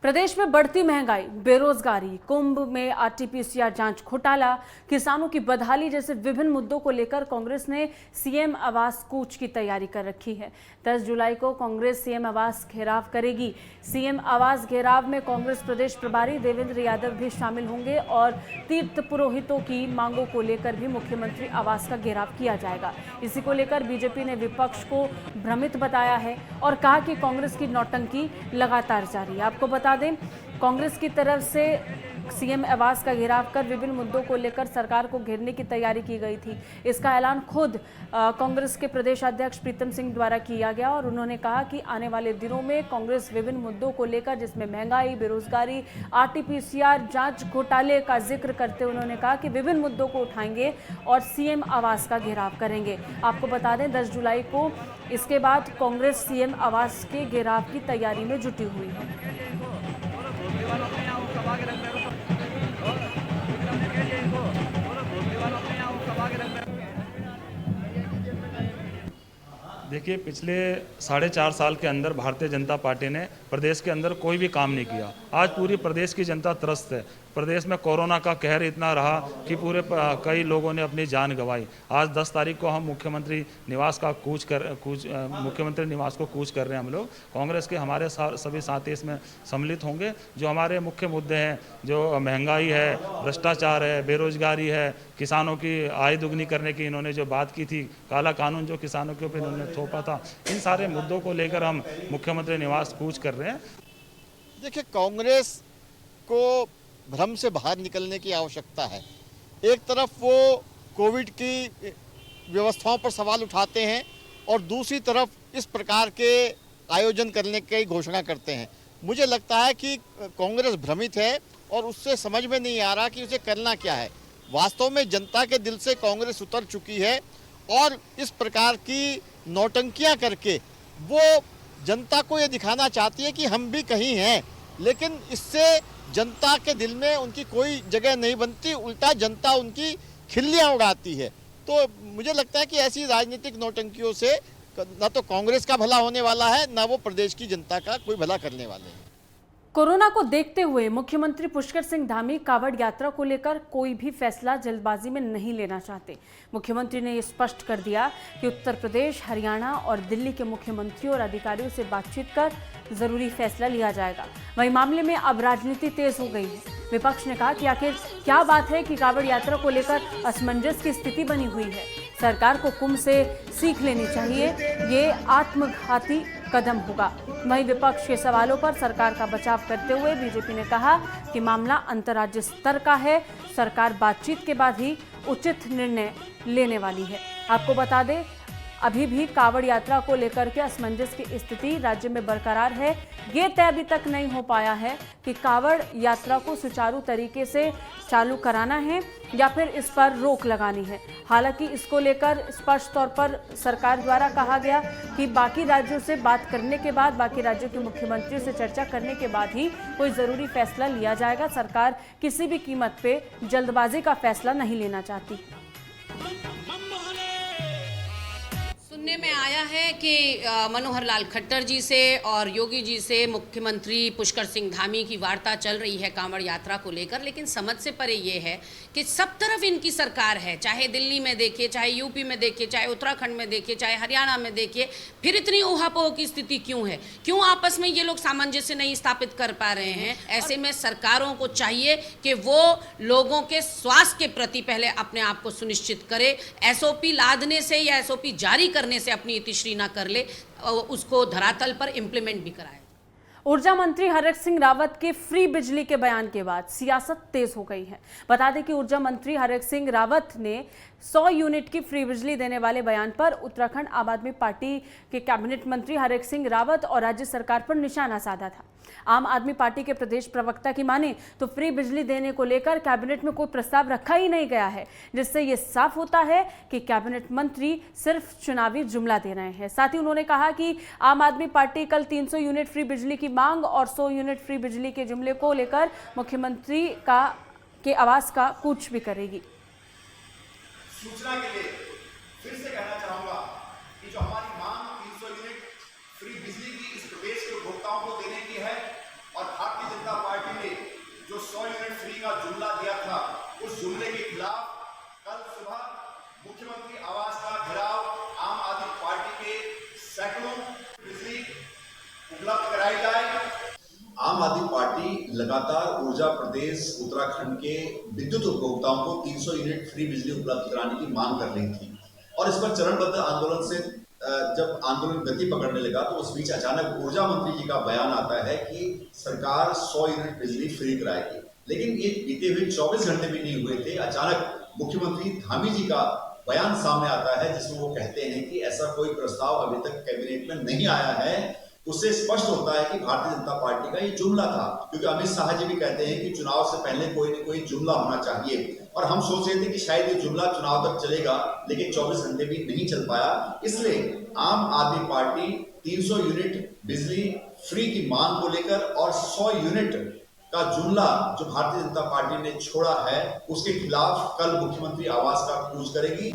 प्रदेश में बढ़ती महंगाई, बेरोजगारी, कुंभ में आरटीपीसीआर जांच घोटाला, किसानों की बदहाली जैसे विभिन्न मुद्दों को लेकर कांग्रेस ने सीएम आवास कूच की तैयारी कर रखी है। 10 जुलाई को कांग्रेस सीएम आवास घेराव करेगी। सीएम आवास घेराव में कांग्रेस प्रदेश प्रभारी देवेंद्र यादव भी शामिल होंगे और तीर्थ पुरोहितों की मांगों को लेकर भी मुख्यमंत्री आवास का घेराव किया जाएगा। इसी को लेकर बीजेपी ने विपक्ष को भ्रमित बताया है और कहा कि कांग्रेस की नौटंकी लगातार जारी है। आपको बता दें, कांग्रेस की तरफ से सीएम आवास का घेराव कर विभिन्न मुद्दों को लेकर सरकार को घेरने की तैयारी की गई थी। इसका ऐलान खुद कांग्रेस के प्रदेश अध्यक्ष प्रीतम सिंह द्वारा किया गया और उन्होंने कहा कि आने वाले दिनों में कांग्रेस विभिन्न मुद्दों को लेकर, जिसमें महंगाई, बेरोजगारी, आरटीपीसीआर जांच घोटाले का जिक्र करते हुए उन्होंने कहा कि विभिन्न मुद्दों को उठाएंगे और सीएम आवास का घेराव करेंगे। आपको बता दें, 10 जुलाई को इसके बाद कांग्रेस सीएम आवास के घेराव की तैयारी में जुटी हुई है। देखिए, पिछले 4.5 साल के अंदर भारतीय जनता पार्टी ने प्रदेश के अंदर कोई भी काम नहीं किया। आज पूरी प्रदेश की जनता त्रस्त है। प्रदेश में कोरोना का कहर इतना रहा कि कई लोगों ने अपनी जान गंवाई। आज 10 तारीख को हम मुख्यमंत्री निवास का मुख्यमंत्री निवास को कूच कर रहे हैं। हम लोग कांग्रेस के हमारे सभी साथी इसमें सम्मिलित होंगे। जो हमारे मुख्य मुद्दे हैं, जो महंगाई है, भ्रष्टाचार है, बेरोजगारी है, किसानों की आय दुगनी करने की इन्होंने जो बात की थी, काला कानून जो किसानों के ऊपर इन्होंने थोपा था, इन सारे मुद्दों को लेकर हम मुख्यमंत्री निवास कूच कर रहे हैं। देखिए, कांग्रेस को भ्रम से बाहर निकलने की आवश्यकता है। एक तरफ वो कोविड की व्यवस्थाओं पर सवाल उठाते हैं और दूसरी तरफ इस प्रकार के आयोजन करने की घोषणा करते हैं। मुझे लगता है कि कांग्रेस भ्रमित है और उससे समझ में नहीं आ रहा कि उसे करना क्या है। वास्तव में जनता के दिल से कांग्रेस उतर चुकी है और इस प्रकार की नौटंकियां करके वो जनता को ये दिखाना चाहती है कि हम भी कहीं हैं, लेकिन इससे जनता के दिल में उनकी कोई जगह नहीं बनती, उल्टा जनता उनकी खिल्लियां उड़ाती है। तो मुझे लगता है कि ऐसी राजनीतिक नौटंकियों से ना तो कांग्रेस का भला होने वाला है, ना वो प्रदेश की जनता का कोई भला करने वाले हैं। कोरोना को देखते हुए मुख्यमंत्री पुष्कर सिंह धामी कावड़ यात्रा को लेकर कोई भी फैसला जल्दबाजी में नहीं लेना चाहते। मुख्यमंत्री ने यह स्पष्ट कर दिया कि उत्तर प्रदेश, हरियाणा और दिल्ली के मुख्यमंत्रियों और अधिकारियों से बातचीत कर जरूरी फैसला लिया जाएगा। वहीं मामले में अब राजनीति तेज हो गई है। विपक्ष ने कहा कि आखिर क्या बात है कि कावड़ यात्रा को लेकर असमंजस की स्थिति बनी हुई है। सरकार को कुंभ से सीख लेनी चाहिए, ये आत्मघाती कदम होगा। वहीं विपक्ष के सवालों पर सरकार का बचाव करते हुए बीजेपी ने कहा कि मामला अंतर्राज्य स्तर का है, सरकार बातचीत के बाद ही उचित निर्णय लेने वाली है। आपको बता दें, अभी भी कावड़ यात्रा को लेकर के असमंजस की स्थिति राज्य में बरकरार है। ये तय अभी तक नहीं हो पाया है कि कावड़ यात्रा को सुचारू तरीके से चालू कराना है या फिर इस पर रोक लगानी है। हालांकि इसको लेकर स्पष्ट तौर पर सरकार द्वारा कहा गया कि बाकी राज्यों से बात करने के बाद, बाकी राज्यों के मुख्यमंत्रियों से चर्चा करने के बाद ही कोई ज़रूरी फैसला लिया जाएगा। सरकार किसी भी कीमत पे जल्दबाजी का फैसला नहीं लेना चाहती। सुनने में आया है कि मनोहर लाल खट्टर जी से और योगी जी से मुख्यमंत्री पुष्कर सिंह धामी की वार्ता चल रही है कांवड़ यात्रा को लेकर, लेकिन समझ से परे ये है कि सब तरफ इनकी सरकार है। चाहे दिल्ली में देखिए, चाहे यूपी में देखिए, चाहे उत्तराखंड में देखिए, चाहे हरियाणा में देखिए, फिर इतनी ऊहापोह की स्थिति क्यों है? क्यों आपस में ये लोग सामंजस्य नहीं स्थापित कर पा रहे हैं? ऐसे में सरकारों को चाहिए कि वो लोगों के स्वास्थ्य के प्रति पहले अपने आप को सुनिश्चित करे। एसओपी लादने से या एसओपी जारी करने से अपनी इतिश्री ना कर ले, उसको धरातल पर इंप्लीमेंट भी कराए। ऊर्जा मंत्री हरक सिंह रावत के फ्री बिजली के बयान के बाद सियासत तेज हो गई है। बता दें कि ऊर्जा मंत्री हरक सिंह रावत ने 100 यूनिट की फ्री बिजली देने वाले बयान पर उत्तराखंड आम आदमी पार्टी के कैबिनेट मंत्री हरक सिंह रावत और राज्य सरकार पर निशाना साधा था। आम आदमी पार्टी के प्रदेश प्रवक्ता की माने तो फ्री बिजली देने को लेकर कैबिनेट में कोई प्रस्ताव रखा ही नहीं गया है, जिससे ये साफ होता है कि कैबिनेट मंत्री सिर्फ चुनावी जुमला दे रहे हैं। साथ ही उन्होंने कहा कि आम आदमी पार्टी कल 300 यूनिट फ्री बिजली की मांग और 100 यूनिट फ्री बिजली के जुमले को लेकर मुख्यमंत्री के आवास का कूच भी करेगी। सूचना के लिए फिर से कहना चाहूंगा कि जो हमारी मांग 300 यूनिट फ्री बिजली की इस प्रदेश के उपभोक्ताओं को देने की है और भारतीय जुमले के खिलाफ कल सुबह मुख्यमंत्री आवास का घेराव आम आदमी पार्टी के सैकड़ों बिजली उपलब्ध कराई जाए। आम आदमी पार्टी लगातार ऊर्जा प्रदेश उत्तराखंड के विद्युत उपभोक्ताओं को 300 यूनिट फ्री बिजली उपलब्ध कराने की मांग कर रही थी और इस पर चरणबद्ध आंदोलन से जब आंदोलन गति पकड़ने लगा तो उस बीच अचानक ऊर्जा मंत्री जी का बयान आता है कि सरकार 100 यूनिट बिजली फ्री कराएगी। लेकिन ये बीते हुए 24 घंटे भी नहीं हुए थे, अचानक मुख्यमंत्री धामी जी का बयान सामने आता है जिसमें वो कहते हैं कि ऐसा कोई प्रस्ताव अभी तक कैबिनेट में नहीं आया है। उससे स्पष्ट होता है कि भारतीय जनता पार्टी का ये जुमला था, क्योंकि अमित शाह जी भी कहते हैं कि चुनाव से पहले कोई न कोई जुमला होना चाहिए और हम सोच रहे थे कि शायद ये जुमला चुनाव तक चलेगा, लेकिन 24 घंटे भी नहीं चल पाया। इसलिए आम आदमी पार्टी 300 यूनिट बिजली फ्री की मांग को लेकर और 100 यूनिट का जुमला जो भारतीय जनता पार्टी ने छोड़ा है उसके खिलाफ कल मुख्यमंत्री आवास का कूच करेगी।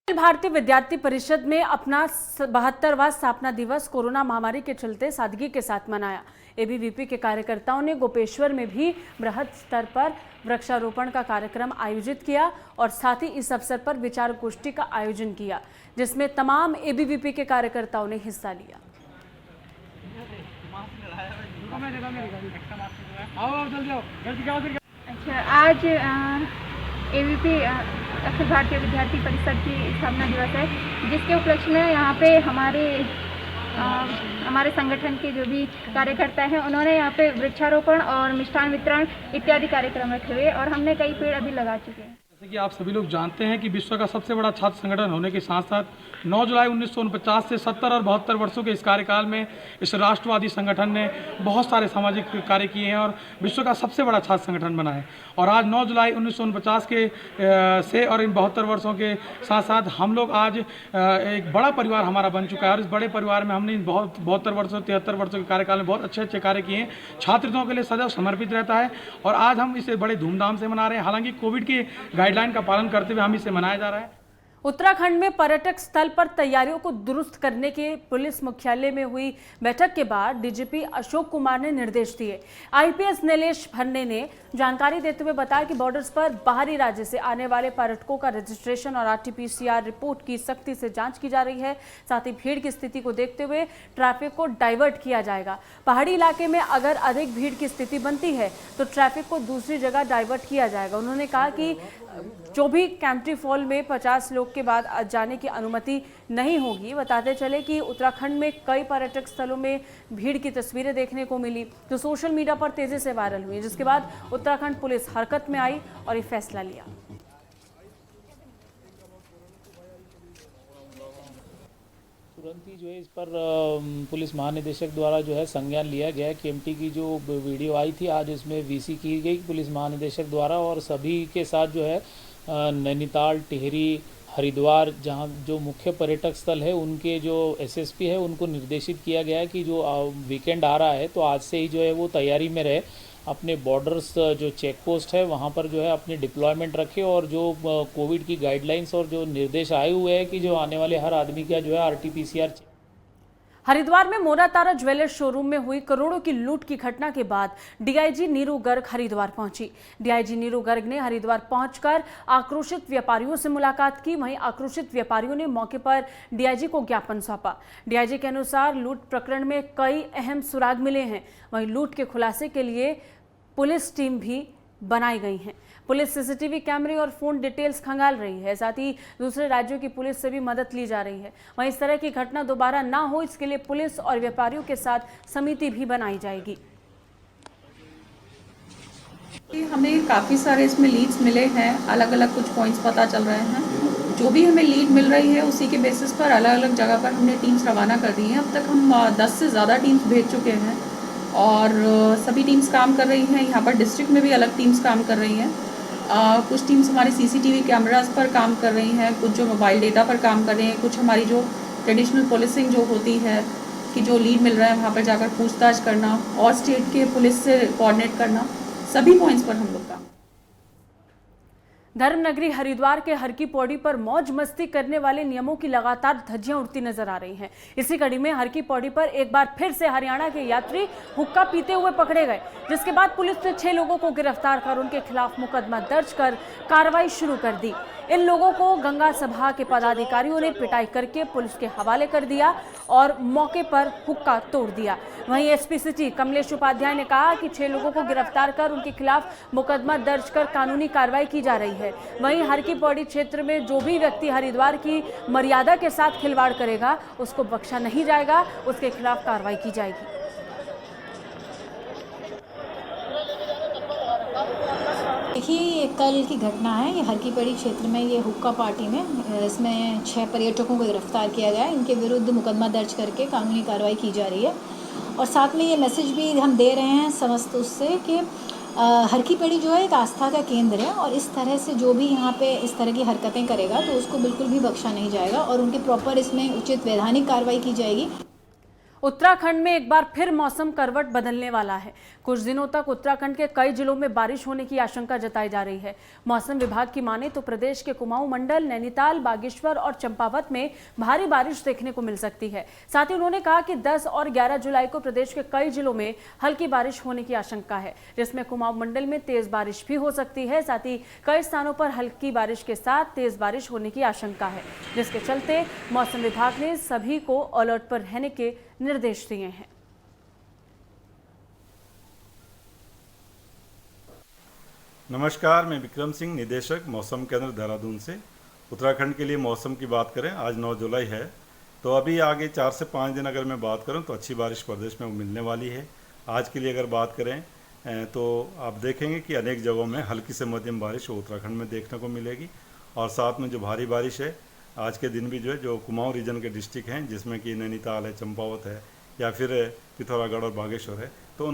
भारतीय विद्यार्थी परिषद में अपना 72वां स्थापना दिवस कोरोना महामारी के चलते सादगी के साथ मनाया। एबीवीपी के कार्यकर्ताओं ने गोपेश्वर में भी बृहद स्तर पर वृक्षारोपण का कार्यक्रम आयोजित किया और साथ ही इस अवसर पर विचार गोष्ठी का आयोजन किया, जिसमें तमाम एबीवीपी के कार्यकर्ताओं ने हिस्सा लिया। अच्छा, आज एबीवीपी अखिल भारतीय विद्यार्थी परिषद की स्थापना दिवस है, जिसके उपलक्ष्य में यहाँ पे हमारे संगठन के जो भी कार्यकर्ता हैं उन्होंने यहाँ पे वृक्षारोपण और मिष्ठान वितरण इत्यादि कार्यक्रम रखे हुए और हमने कई पेड़ अभी लगा चुके हैं। जैसे कि आप सभी लोग जानते हैं कि विश्व का सबसे बड़ा छात्र संगठन होने के साथ साथ 9 जुलाई 1949 से 70 और 72 वर्षों के इस कार्यकाल में इस राष्ट्रवादी संगठन ने बहुत सारे सामाजिक कार्य किए हैं और विश्व का सबसे बड़ा छात्र संगठन बना है। और आज 9 जुलाई 1949 के से और इन 72 वर्षों के साथ साथ हम लोग आज एक बड़ा परिवार हमारा बन चुका है और इस बड़े परिवार में हमने इन 72 वर्षों 73 वर्षों के कार्यकाल में बहुत अच्छे अच्छे कार्य किए हैं। छात्रों के लिए सदैव समर्पित रहता है और आज हम इसे बड़े धूमधाम से मना रहे हैं। हालांकि कोविड की गाइडलाइन का पालन करते हुए हम इसे मनाया जा रहा है। उत्तराखंड में पर्यटक स्थल पर तैयारियों को दुरुस्त करने के पुलिस मुख्यालय में हुई बैठक के बाद डीजीपी अशोक कुमार ने निर्देश दिए। आईपीएस नीलेश भन्ने ने जानकारी देते हुए बताया कि बॉर्डर्स पर बाहरी राज्य से आने वाले पर्यटकों का रजिस्ट्रेशन और आरटीपीसीआर रिपोर्ट की सख्ती से जांच की जा रही है। साथ ही भीड़ की स्थिति को देखते हुए ट्रैफिक को डाइवर्ट किया जाएगा। पहाड़ी इलाके में अगर अधिक भीड़ की स्थिति बनती है तो ट्रैफिक को दूसरी जगह डाइवर्ट किया जाएगा। उन्होंने कहा कि जो भी कैंट्री फॉल में 50 लोग के बाद जाने की अनुमति नहीं होगी। बताते चले कि उत्तराखंड में कई पर्यटक स्थलों में भीड़ की तस्वीरें देखने को मिली जो सोशल मीडिया पर तेजी से वायरल हुई, जिसके बाद उत्तराखंड पुलिस हरकत में आई और ये फैसला लिया। तुरंत ही जो है इस पर पुलिस महानिदेशक द्वारा जो है संज्ञान लिया गया। केएमटी की जो वीडियो आई थी आज उसमें वीसी की गई पुलिस महानिदेशक द्वारा और सभी के साथ जो है नैनीताल, टिहरी, हरिद्वार जहां जो मुख्य पर्यटक स्थल है उनके जो एसएसपी है उनको निर्देशित किया गया है कि जो वीकेंड आ रहा है तो आज से ही जो है वो तैयारी में रहे। अपने बॉर्डर्स जो चेक पोस्ट है वहाँ पर जो है अपनी डिप्लॉयमेंट रखे और जो कोविड की गाइडलाइंस और जो निर्देश आए हुए हैं कि जो आने वाले हर आदमी का जो है आरटीपीसीआर। हरिद्वार में मोना तारा ज्वेलर्स शोरूम में हुई करोड़ों की लूट की घटना के बाद डीआईजी नीरू गर्ग हरिद्वार पहुंची। डीआईजी नीरू गर्ग ने हरिद्वार पहुंचकर आक्रोशित व्यापारियों से मुलाकात की। वहीं आक्रोशित व्यापारियों ने मौके पर डीआईजी को ज्ञापन सौंपा। डीआईजी के अनुसार लूट प्रकरण में कई अहम सुराग मिले हैं। वहीं लूट के खुलासे के लिए पुलिस टीम भी बनाई गई है। पुलिस सीसीटीवी कैमरे और फोन डिटेल्स खंगाल रही है। साथ ही दूसरे राज्यों की पुलिस से भी मदद ली जा रही है। वहीं इस तरह की घटना दोबारा ना हो इसके लिए पुलिस और व्यापारियों के साथ समिति भी बनाई जाएगी। हमें काफ़ी सारे इसमें लीड्स मिले हैं, अलग अलग कुछ पॉइंट्स पता चल रहे हैं। जो भी हमें लीड मिल रही है उसी के बेसिस पर अलग अलग जगह पर हमने टीम्स रवाना कर दी हैं। अब तक हम 10 से ज़्यादा टीम्स भेज चुके हैं और सभी टीम्स काम कर रही हैं। यहाँ पर डिस्ट्रिक्ट में भी अलग टीम्स काम कर रही हैं। कुछ टीम्स हमारी सीसीटीवी कैमरास पर काम कर रही हैं, कुछ जो मोबाइल डेटा पर काम कर रही हैं, कुछ हमारी जो ट्रेडिशनल पुलिसिंग जो होती है कि जो लीड मिल रहा है वहाँ पर जाकर पूछताछ करना और स्टेट के पुलिस से कोऑर्डिनेट करना, सभी पॉइंट्स पर हम लोग काम। धर्मनगरी हरिद्वार के हर की पौड़ी पर मौज मस्ती करने वाले नियमों की लगातार धज्जियां उड़ती नजर आ रही हैं। इसी कड़ी में हर की पौड़ी पर एक बार फिर से हरियाणा के यात्री हुक्का पीते हुए पकड़े गए, जिसके बाद पुलिस ने 6 लोगों को गिरफ्तार कर उनके खिलाफ मुकदमा दर्ज कर कार्रवाई शुरू कर दी। इन लोगों को गंगा सभा के पदाधिकारियों ने पिटाई करके पुलिस के हवाले कर दिया और मौके पर हुक्का तोड़ दिया। वहीं एसपी सिटी कमलेश उपाध्याय ने कहा कि 6 लोगों को गिरफ्तार कर उनके खिलाफ मुकदमा दर्ज कर कानूनी कार्रवाई की जा रही है। वहीं हर की पौड़ी क्षेत्र में जो भी व्यक्ति हरिद्वार की मर्यादा के साथ खिलवाड़ करेगा उसको बख्शा नहीं जाएगा, उसके खिलाफ कार्रवाई की जाएगी। देखिए, ये कल की घटना है। ये हर की पौड़ी क्षेत्र में ये हुक्का पार्टी में इसमें 6 पर्यटकों को गिरफ्तार किया गया है। इनके विरुद्ध मुकदमा दर्ज करके कानूनी कार्रवाई की जा रही है और साथ में ये मैसेज भी हम दे रहे हैं समस्त उससे कि हर की पौड़ी जो है एक आस्था का केंद्र है और इस तरह से जो भी यहाँ पे इस तरह की हरकतें करेगा तो उसको बिल्कुल भी बख्शा नहीं जाएगा और उनके प्रॉपर इसमें उचित वैधानिक कार्रवाई की जाएगी। उत्तराखंड में एक बार फिर मौसम करवट बदलने वाला है। कुछ दिनों तक उत्तराखंड के कई जिलों में बारिश होने की आशंका जताई जा रही है। मौसम विभाग की माने तो प्रदेश के कुमाऊं मंडल, नैनीताल, बागेश्वर और चंपावत में भारी बारिश देखने को मिल सकती है। साथ ही उन्होंने कहा कि 10 और 11 जुलाई को प्रदेश के कई जिलों में हल्की बारिश होने की आशंका है, जिसमें कुमाऊं मंडल में तेज बारिश भी हो सकती है। साथ ही कई स्थानों पर हल्की बारिश के साथ तेज बारिश होने की आशंका है, जिसके चलते मौसम विभाग ने सभी को अलर्ट पर रहने के निर्देश दिए हैं। नमस्कार, मैं विक्रम सिंह, निदेशक मौसम केंद्र देहरादून से। उत्तराखंड के लिए मौसम की बात करें, आज 9 जुलाई है, तो अभी आगे 4 से 5 दिन अगर मैं बात करूं तो अच्छी बारिश प्रदेश में मिलने वाली है। आज के लिए अगर बात करें तो आप देखेंगे कि अनेक जगहों में हल्की से मध्यम बारिश उत्तराखंड में देखने को मिलेगी और साथ में जो भारी बारिश है आज के दिन भी जो कुमाऊं रीजन के डिस्ट्रिक्ट हैं, जिसमें कि नैनीताल है, चंपावत है या फिर पिथौरागढ़ और बागेश्वर है, तो